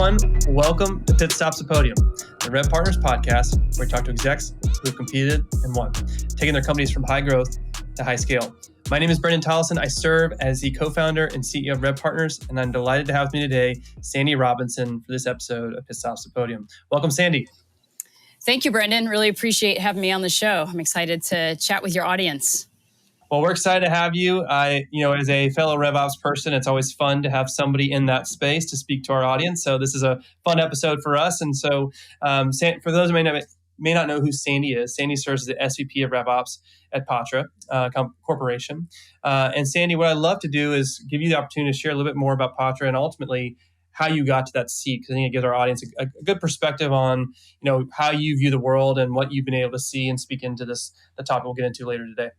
everyone. Welcome to Pit Stops To Podium, the RevPartners podcast, where we talk to execs who've competed and won, taking their companies from high growth to high scale. My name is Brendan Tollison. I serve as the co-founder and CEO of RevPartners, and I'm delighted to have with me today Sandy Robinson for this episode of Pit Stops To Podium. Welcome, Sandy. Thank you, Brendan. Really appreciate having me on the show. I'm excited to chat with your audience. Well, we're excited to have you. As a fellow RevOps person, it's always fun to have somebody in that space to speak to our audience. So this is a fun episode for us. And so for those who may not know who Sandy is, Sandy serves as the SVP of RevOps at Patra Corporation. And Sandy, what I'd love to do is give you the opportunity to share a little bit more about Patra and ultimately how you got to that seat, because I think it gives our audience a good perspective on, how you view the world and what you've been able to see and speak into the topic we'll get into later today.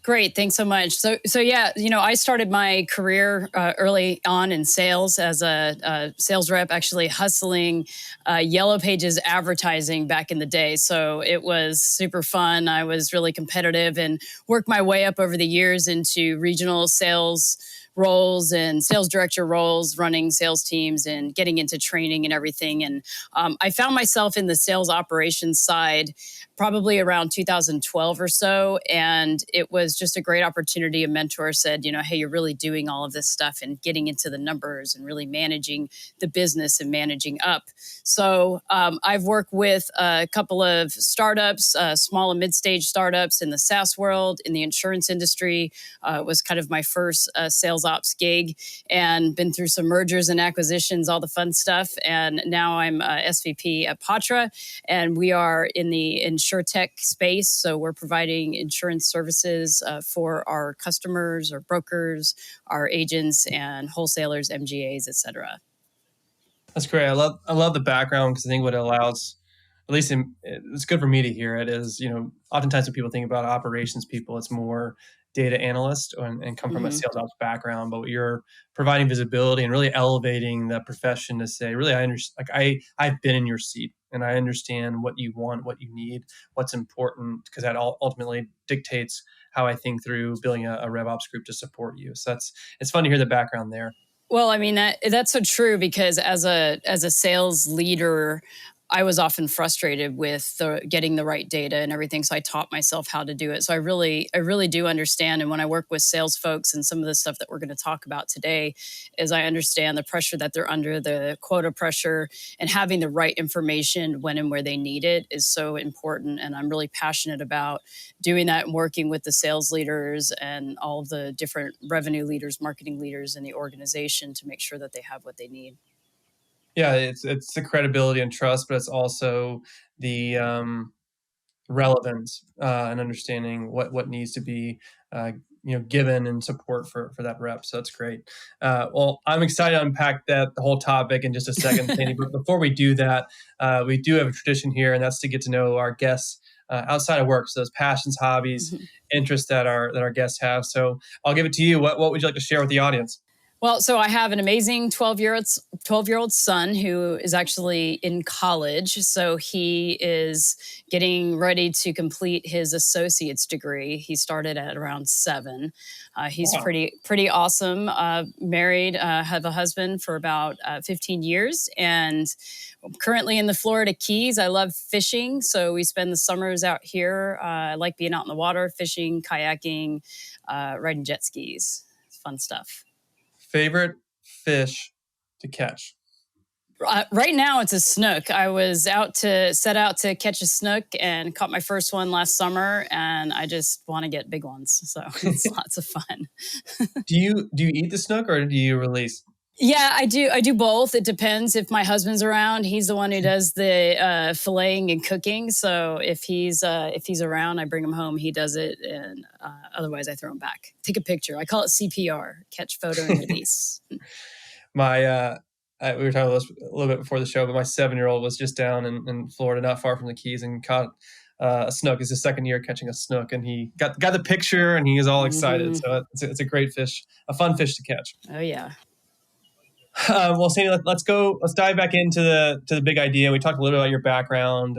Great. Thanks so much. So yeah, I started my career early on in sales as a sales rep, actually hustling Yellow Pages advertising back in the day. So it was super fun. I was really competitive and worked my way up over the years into regional sales roles and sales director roles, running sales teams and getting into training and everything. And I found myself in the sales operations side probably around 2012 or so. And it was just a great opportunity. A mentor said, hey, you're really doing all of this stuff and getting into the numbers and really managing the business and managing up. So I've worked with a couple of startups, small and mid-stage startups in the SaaS world, in the insurance industry. Was kind of my first sales ops gig, and been through some mergers and acquisitions, all the fun stuff. And now I'm SVP at Patra, and we are in the InsurTech space. So we're providing insurance services for our customers or brokers, our agents and wholesalers, MGAs, et cetera. That's great. I love the background, because I think what it allows, at least it's good for me to hear it, is, oftentimes when people think about operations people, it's more data analyst and come from a sales ops background, but you're providing visibility and really elevating the profession to say, really, I understand, I've been in your seat and I understand what you want, what you need, what's important, because that ultimately dictates how I think through building a RevOps group to support you. So it's fun to hear the background there. Well, I mean, that's so true, because as a sales leader, I was often frustrated with getting the right data and everything. So I taught myself how to do it. So I really do understand. And when I work with sales folks, and some of the stuff that we're going to talk about today, is I understand the pressure that they're under, the quota pressure, and having the right information when and where they need it is so important. And I'm really passionate about doing that and working with the sales leaders and all of the different revenue leaders, marketing leaders in the organization to make sure that they have what they need. Yeah, it's the credibility and trust, but it's also the relevance and understanding what needs to be given and support for that rep. So that's great. Well, I'm excited to unpack the whole topic in just a second, Sandy. But before we do that, we do have a tradition here, and that's to get to know our guests outside of work. So those passions, hobbies, interests that our guests have. So I'll give it to you. What would you like to share with the audience? Well, so I have an amazing 12-year-old son who is actually in college. So he is getting ready to complete his associate's degree. He started at around 7. He's pretty awesome. Married, have a husband for about 15 years, and currently in the Florida Keys. I love fishing, so we spend the summers out here. I like being out in the water, fishing, kayaking, riding jet skis. It's fun stuff. Favorite fish to catch? Right now, it's a snook. I was set out to catch a snook and caught my first one last summer, and I just want to get big ones. So it's lots of fun. Do you eat the snook, or do you release? Yeah, I do. I do both. It depends. If my husband's around, he's the one who does the filleting and cooking. So if he's around, I bring him home. He does it, and otherwise, I throw him back. Take a picture. I call it CPR: catch, photo, and release. We were talking about this a little bit before the show, but my 7-year-old was just down in Florida, not far from the Keys, and caught a snook. It's his second year catching a snook, and he got the picture, and he was all excited. So it's a great fish, a fun fish to catch. Oh yeah. Well, Sandy, let's go. Let's dive back into the big idea. We talked a little bit about your background,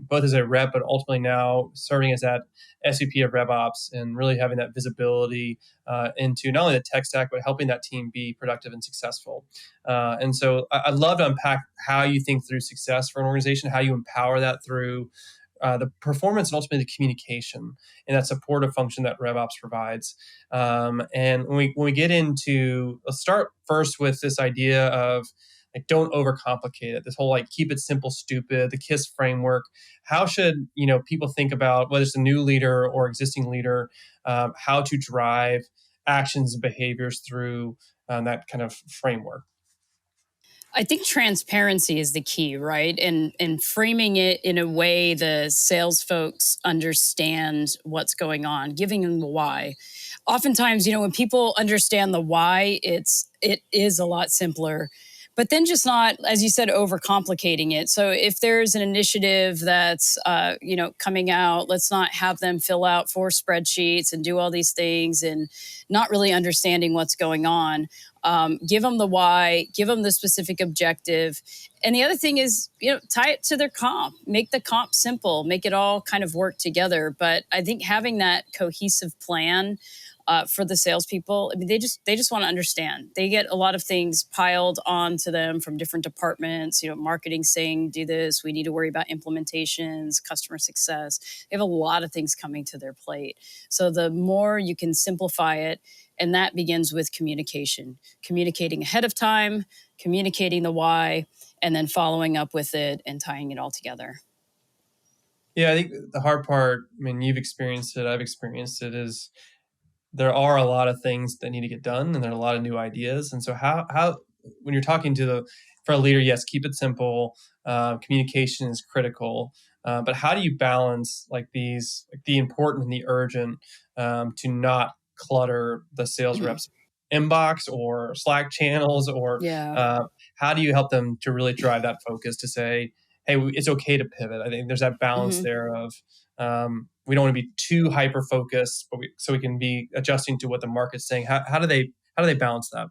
both as a rep, but ultimately now serving as that SVP of RevOps and really having that visibility into not only the tech stack, but helping that team be productive and successful. And so I'd love to unpack how you think through success for an organization, how you empower that through the performance and ultimately the communication and that supportive function that RevOps provides. And when we get into, let's start first with this idea of like, don't overcomplicate it. This whole like keep it simple, stupid, the KISS framework. How should people think about whether it's a new leader or existing leader, how to drive actions and behaviors through that kind of framework? I think transparency is the key, right? And framing it in a way the sales folks understand what's going on, giving them the why. Oftentimes, when people understand the why, it is a lot simpler. But then just not, as you said, overcomplicating it. So if there's an initiative that's coming out, let's not have them fill out 4 spreadsheets and do all these things and not really understanding what's going on. Give them the why, give them the specific objective. And the other thing is, tie it to their comp, make the comp simple, make it all kind of work together. But I think having that cohesive plan for the salespeople, I mean, they just want to understand. They get a lot of things piled onto them from different departments. Marketing saying, "Do this." We need to worry about implementations, customer success. They have a lot of things coming to their plate. So the more you can simplify it, and that begins with communication, communicating ahead of time, communicating the why, and then following up with it and tying it all together. Yeah, I think the hard part, I mean, you've experienced it, I've experienced it, is there are a lot of things that need to get done and there are a lot of new ideas. And so how when you're talking for a leader, yes, keep it simple. Communication is critical. But how do you balance like these, like the important and the urgent, to not clutter the sales reps inbox or Slack channels, or Yeah. how do you help them to really drive that focus to say, hey, it's okay to pivot? I think there's that balance there of, we don't want to be too hyper focused, but so we can be adjusting to what the market's saying. How do they balance that?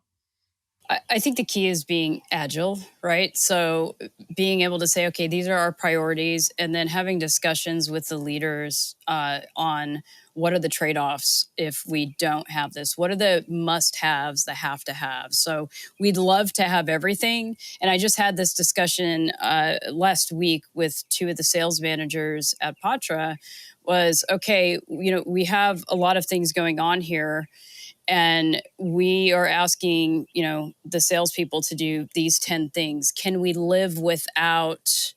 I think the key is being agile, right? So being able to say, okay, these are our priorities, and then having discussions with the leaders on what are the trade-offs if we don't have this? What are the must-haves, the have-to-have? So we'd love to have everything. And I just had this discussion last week with 2 of the sales managers at Patra. Was okay, we have a lot of things going on here, and we are asking the salespeople to do these 10 things. Can we live without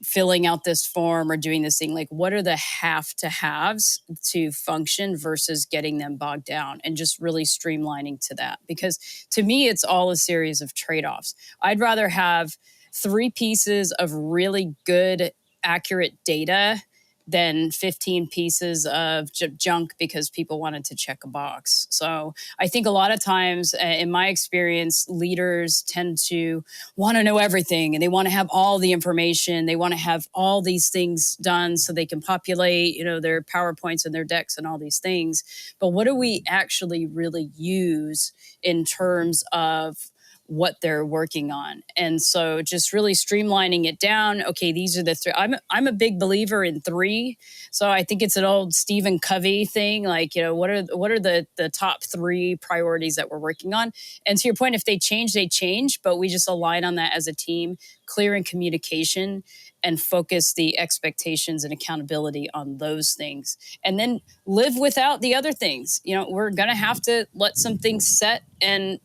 filling out this form or doing this thing? Like, what are the have to haves to function versus getting them bogged down, and just really streamlining to that? Because to me, it's all a series of trade-offs. I'd rather have 3 pieces of really good, accurate data than 15 pieces of junk because people wanted to check a box. So I think a lot of times, in my experience, leaders tend to want to know everything, and they want to have all the information. They want to have all these things done so they can populate, their PowerPoints and their decks and all these things. But what do we actually really use in terms of what they're working on? And so just really streamlining it down. Okay, these are the 3. I'm a big believer in 3. So I think it's an old Stephen Covey thing. Like, what are the top 3 priorities that we're working on? And to your point, if they change, they change, but we just align on that as a team, clear in communication, and focus the expectations and accountability on those things. And then live without the other things. We're going to have to let some things set and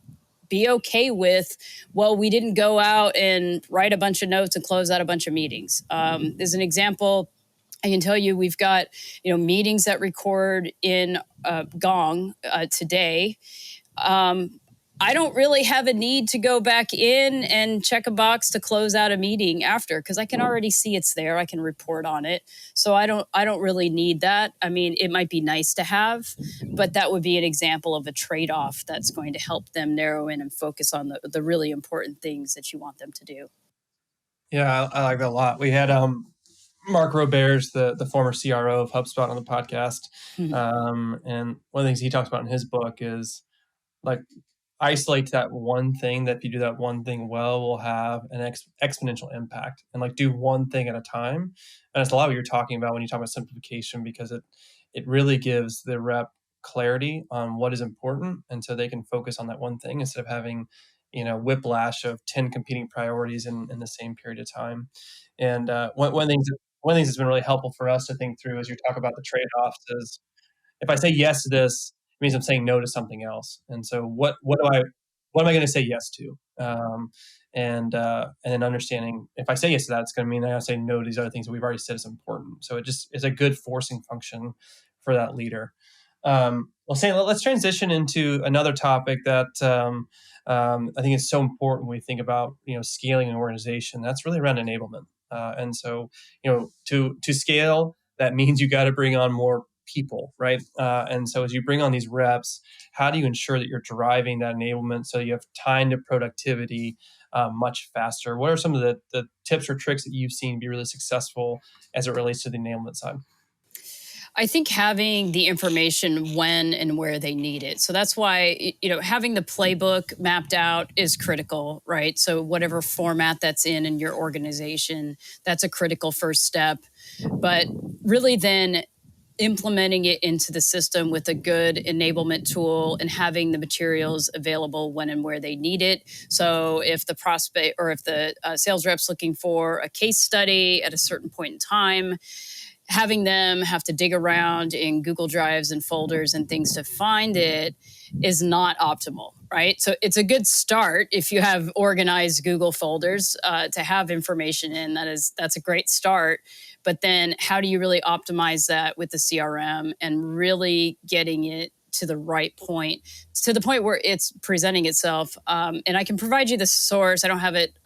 be okay with, well, we didn't go out and write a bunch of notes and close out a bunch of meetings. As an example, I can tell you we've got meetings that record in Gong today. I don't really have a need to go back in and check a box to close out a meeting after, because I can already see it's there. I can report on it. So I don't really need that. I mean, it might be nice to have, but that would be an example of a trade-off that's going to help them narrow in and focus on the really important things that you want them to do. Yeah, I like that a lot. We had Mark Roberts, the former CRO of HubSpot, on the podcast. And one of the things he talks about in his book is like isolate that one thing, that if you do that one thing well, will have an exponential impact, and like do one thing at a time. And it's a lot of what you're talking about when you talk about simplification, because it really gives the rep clarity on what is important, and so they can focus on that one thing instead of having whiplash of 10 competing priorities in the same period of time. And one of the things that's been really helpful for us to think through as you talk about the trade-offs is, if I say yes to this, it means I'm saying no to something else. And so what am I going to say yes to? And then understanding, if I say yes to that, it's going to mean I got to say no to these other things that we've already said is important. So it just is a good forcing function for that leader. Well, Sam, let's transition into another topic that I think is so important when we think about scaling an organization. That's really around enablement. And so to scale, that means you got to bring on more people, right? And so as you bring on these reps, how do you ensure that you're driving that enablement so you have time to productivity much faster? What are some of the tips or tricks that you've seen be really successful as it relates to the enablement side? I think having the information when and where they need it. So that's why, having the playbook mapped out is critical, right? So whatever format that's in your organization, that's a critical first step. But really then implementing it into the system with a good enablement tool and having the materials available when and where they need it. So if the prospect or if the sales rep's looking for a case study at a certain point in time, having them have to dig around in Google Drives and folders and things to find it is not optimal, right? So it's a good start if you have organized Google folders to have information in. That's a great start. But then how do you really optimize that with the CRM and really getting it to the right point, to the point where it's presenting itself? And I can provide you the source. I don't have it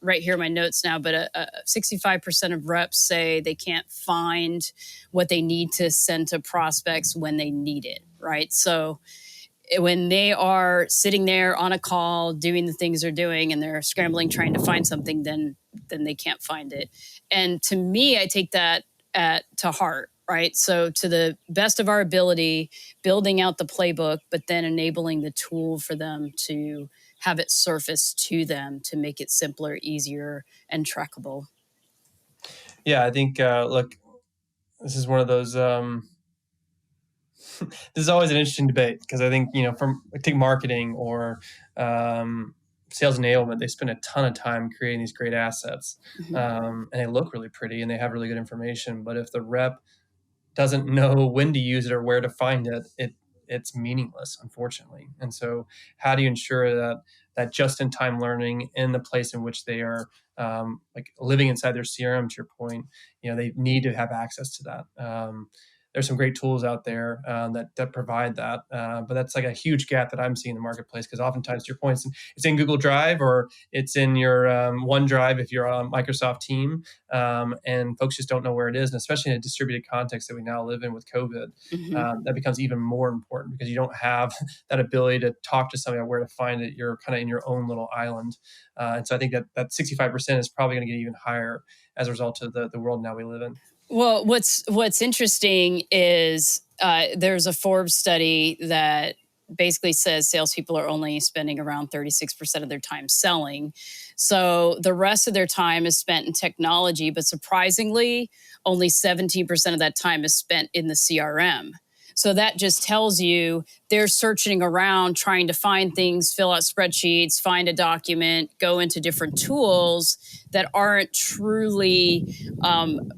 right here in my notes now, but 65% of reps say they can't find what they need to send to prospects when they need it, right? So when they are sitting there on a call doing the things they're doing and they're scrambling trying to find something, then they can't find it. And to me, I take that to heart, right? So to the best of our ability, building out the playbook, but then enabling the tool for them to have it surface to them to make it simpler, easier, and trackable. Yeah, I think, look, this is one of those, this is always an interesting debate, because I think, from take marketing or sales enablement, they spend a ton of time creating these great assets, and they look really pretty and they have really good information. But if the rep doesn't know when to use it or where to find it's meaningless, unfortunately. And so how do you ensure that just-in-time learning in the place in which they are like living inside their CRM, to your point, they need to have access to that. There's some great tools out there that provide that, but that's like a huge gap that I'm seeing in the marketplace, because oftentimes, to your point, it's in Google Drive or it's in your OneDrive if you're on Microsoft Team, and folks just don't know where it is. And especially in a distributed context that we now live in with COVID, that becomes even more important, because you don't have that ability to talk to somebody about where to find it. You're kind of in your own little island. And so I think that 65% is probably going to get even higher as a result of the world now we live in. Well, what's interesting is there's a Forbes study that basically says salespeople are only spending around 36% of their time selling. So the rest of their time is spent in technology, but surprisingly, only 17% of that time is spent in the CRM. So that just tells you they're searching around, trying to find things, fill out spreadsheets, find a document, go into different tools that aren't truly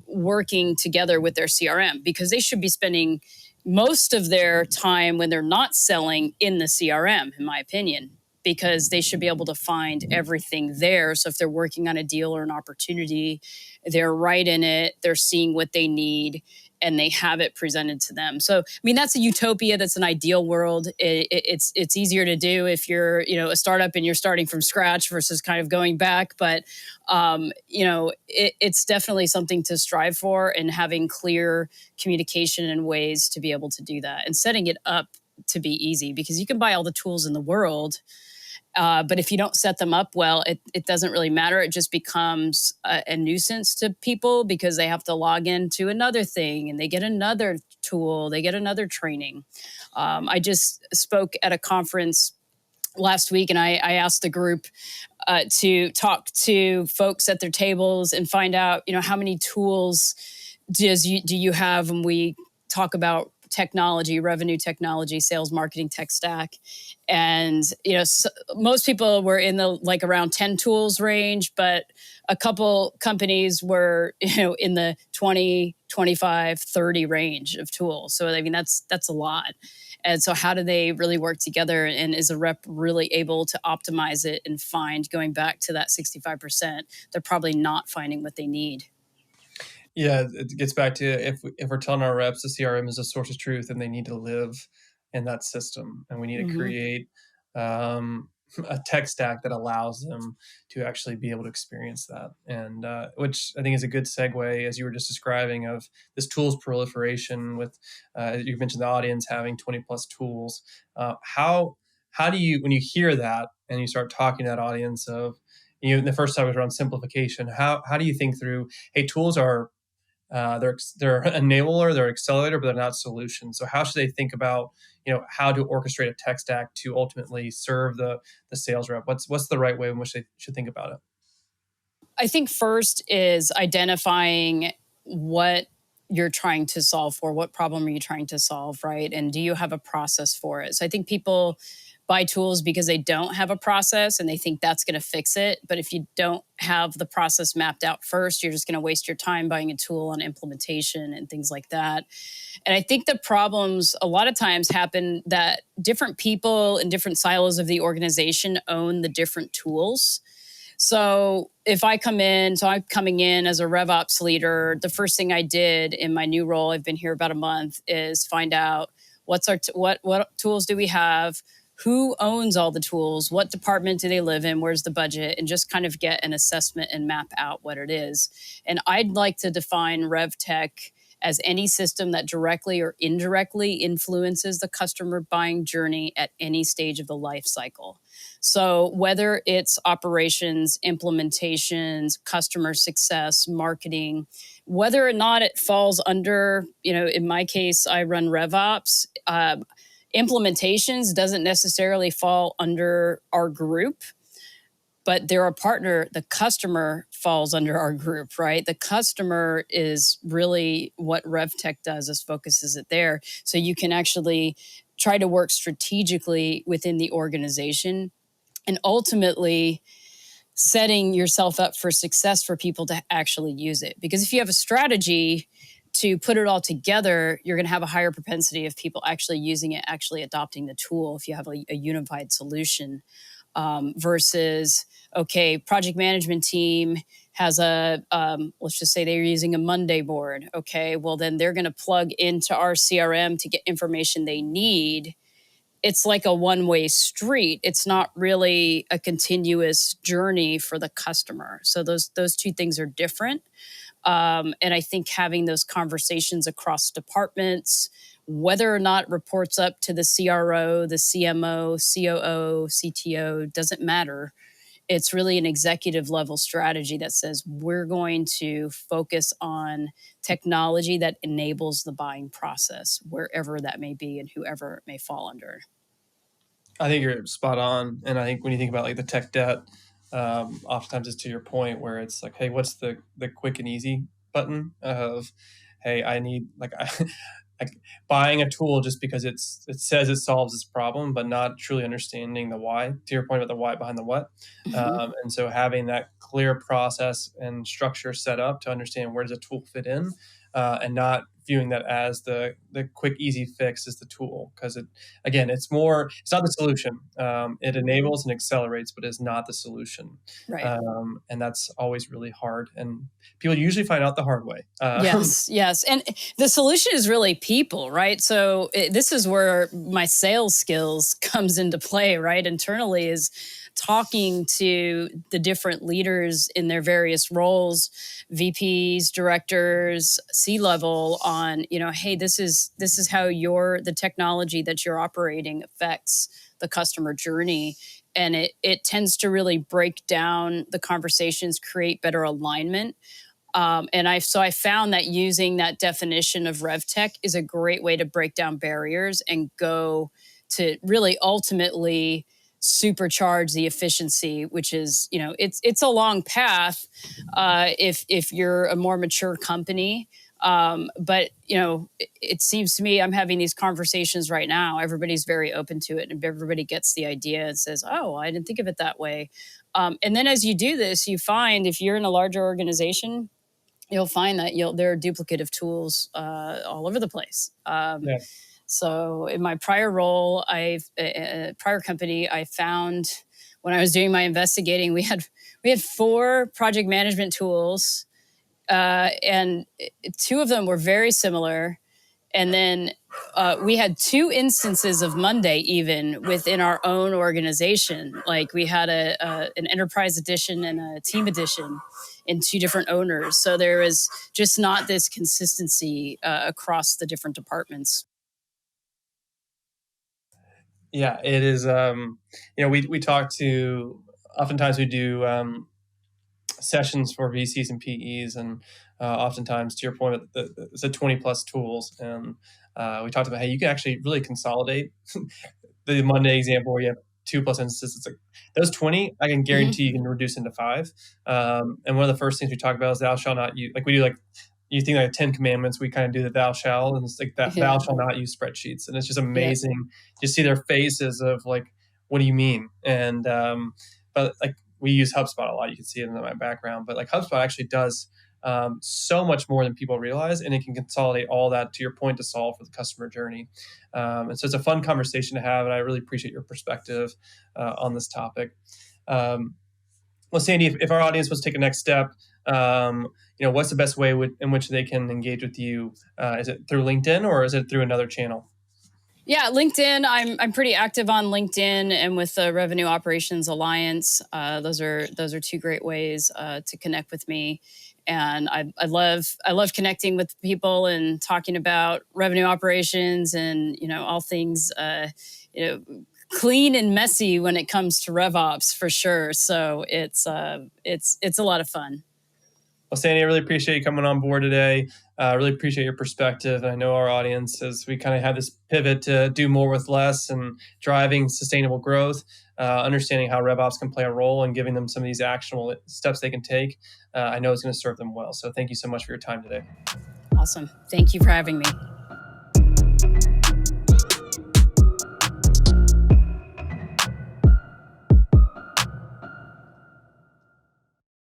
working together with their CRM, because they should be spending most of their time when they're not selling in the CRM, in my opinion, because they should be able to find everything there. So if they're working on a deal or an opportunity, they're right in it, they're seeing what they need, and they have it presented to them. So, I mean, that's a utopia. That's an ideal world. It's easier to do if you're, a startup and you're starting from scratch versus kind of going back. But, it's definitely something to strive for, and having clear communication and ways to be able to do that, and setting it up to be easy, because you can buy all the tools in the world. But if you don't set them up well, it doesn't really matter. It just becomes a nuisance to people, because they have to log into another thing and they get another tool, they get another training. I just spoke at a conference last week, and I asked the group to talk to folks at their tables and find out, how many tools do you have when we talk about technology, revenue technology, sales, marketing, tech stack. And, most people were in the like around 10 tools range, but a couple companies were, in the 20, 25, 30 range of tools. So, I mean, that's a lot. And so how do they really work together? And is a rep really able to optimize it and find, going back to that 65%, they're probably not finding what they need. Yeah, it gets back to if we're telling our reps the CRM is a source of truth and they need to live in that system, and we need to Mm-hmm. create a tech stack that allows them to actually be able to experience that. And which I think is a good segue, as you were just describing, of this tools proliferation. With you mentioned the audience having 20 plus tools. How do you, when you hear that and you start talking to that audience of, the first time was around simplification. How do you think through? Hey, tools are they're enabler, they're accelerator, but they're not solution. So how should they think about how to orchestrate a tech stack to ultimately serve the sales rep? What's the right way in which they should think about it? I think first is identifying what you're trying to solve for. What problem are you trying to solve, right? And do you have a process for it? So I think people buy tools because they don't have a process and they think that's going to fix it. But if you don't have the process mapped out first, you're just going to waste your time buying a tool on implementation and things like that. And I think the problems a lot of times happen that different people in different silos of the organization own the different tools. So if I come in, so I'm coming in as a RevOps leader, the first thing I did in my new role, I've been here about a month, is find out what tools do we have, who owns all the tools, what department do they live in, where's the budget, and just kind of get an assessment and map out what it is. And I'd like to define RevTech as any system that directly or indirectly influences the customer buying journey at any stage of the life cycle. So whether it's operations, implementations, customer success, marketing, whether or not it falls under, in my case, I run RevOps. Implementations doesn't necessarily fall under our group, but they're a partner. The customer falls under our group, right? The customer is really what RevTech does, is focuses it there. So you can actually try to work strategically within the organization and ultimately setting yourself up for success for people to actually use it. Because if you have a strategy to put it all together, you're going to have a higher propensity of people actually using it, actually adopting the tool if you have a unified solution. Versus, okay, project management team has let's just say they're using a Monday board. Okay, well, then they're going to plug into our CRM to get information they need. It's like a one-way street. It's not really a continuous journey for the customer. So those two things are different. And I think having those conversations across departments, whether or not it reports up to the CRO, the CMO, COO, CTO, doesn't matter. It's really an executive level strategy that says we're going to focus on technology that enables the buying process, wherever that may be and whoever it may fall under. I think you're spot on. And I think when you think about like the tech debt, oftentimes it's to your point where it's like, hey, what's the quick and easy button of, hey, I need like buying a tool just because it says it solves this problem, but not truly understanding the why. To your point about the why behind the what, and so having that clear process and structure set up to understand where does a tool fit in, and not viewing that as the quick easy fix is the tool, because it's not the solution. It enables and accelerates, but is not the solution. Right. And that's always really hard, and people usually find out the hard way. Yes. And the solution is really people, right? So this is where my sales skills comes into play, right? Internally is talking to the different leaders in their various roles, VPs, directors, C-level, on, hey, this is how the technology that you're operating affects the customer journey. And it tends to really break down the conversations, create better alignment. And I found that using that definition of RevTech is a great way to break down barriers and go to really ultimately supercharge the efficiency, which is, it's a long path if you're a more mature company. But it seems to me I'm having these conversations right now. Everybody's very open to it, and everybody gets the idea and says, "Oh, I didn't think of it that way." And then as you do this, you find if you're in a larger organization, you'll find that there are duplicative tools all over the place. Yeah. So in my prior role, prior company, I found when I was doing my investigating, we had 4 project management tools, and 2 of them were very similar. And then we had 2 instances of Monday even within our own organization. Like we had an enterprise edition and a team edition in 2 different owners. So there was just not this consistency across the different departments. Yeah, it is. We talk to, oftentimes we do sessions for VCs and PEs, and oftentimes, to your point, it's a 20 plus tools, and we talked about how you can actually really consolidate. The Monday example where you have 2 plus instances, it's like those 20, I can guarantee you can reduce into 5. And one of the first things we talk about is thou shall not use, like we do, like you think like 10 commandments, we kind of do the thou shall, and it's like that thou shall not use spreadsheets. And it's just amazing. You see their faces of like, what do you mean? And, but like we use HubSpot a lot. You can see it in my background, but like HubSpot actually does so much more than people realize, and it can consolidate all that, to your point, to solve for the customer journey. And so it's a fun conversation to have, and I really appreciate your perspective on this topic. Well, Sandy, if our audience was to take a next step, what's the best way in which they can engage with you? Is it through LinkedIn or is it through another channel? Yeah, LinkedIn. I'm pretty active on LinkedIn and with the Revenue Operations Alliance. Those are 2 great ways to connect with me. And I love connecting with people and talking about revenue operations and all things clean and messy when it comes to RevOps, for sure. So it's a lot of fun. Well, Sandy, I really appreciate you coming on board today. I really appreciate your perspective. I know our audience, as we kind of have this pivot to do more with less and driving sustainable growth, understanding how RevOps can play a role and giving them some of these actionable steps they can take, I know is going to serve them well. So thank you so much for your time today. Awesome. Thank you for having me.